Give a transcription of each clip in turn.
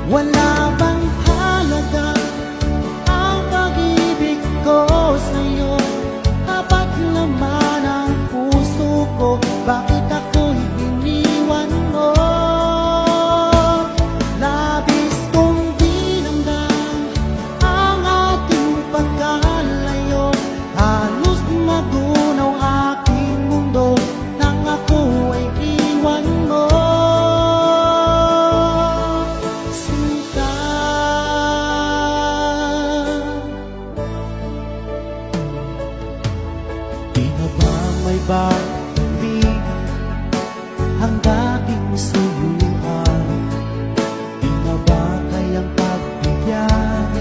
Wala bang halaga ang pag-ibig ko sa'yo? Kapag laman ang puso ko, bakit ako'y iniwan mo? Labis kong dinamdam ang ating pagkalayo. Halos magunaw aking mundo nang ako ay iwan mo. May bagpig ang dating suyuan. Di na ba kayang pagbigyan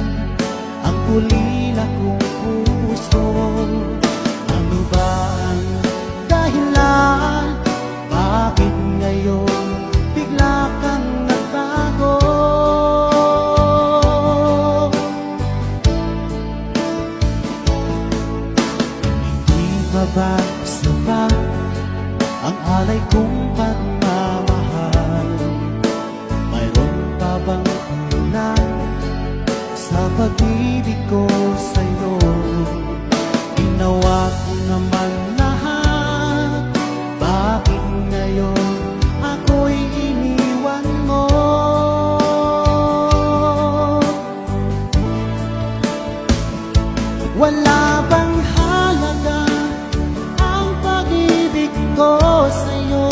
ang ulila kong puso? Ano ba ang dahilan? Bakit ngayon bigla kang nagbago? Hindi pa ba sapat ang alay kong pagmamahal? Mayroon pa bang ulan sa pag-ibig ko sa'yo? Ginawa ko naman lahat, bakit ngayon ako'y iniwan mo? Wala bang halaga ko sa'yo?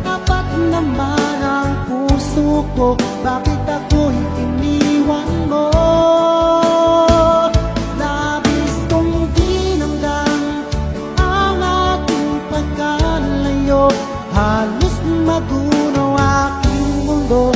Kapag naman ang puso ko, bakit ako'y iniwan mo? Labis kong dinamdam ang ating pagkalayo. Halos magunaw aking mundo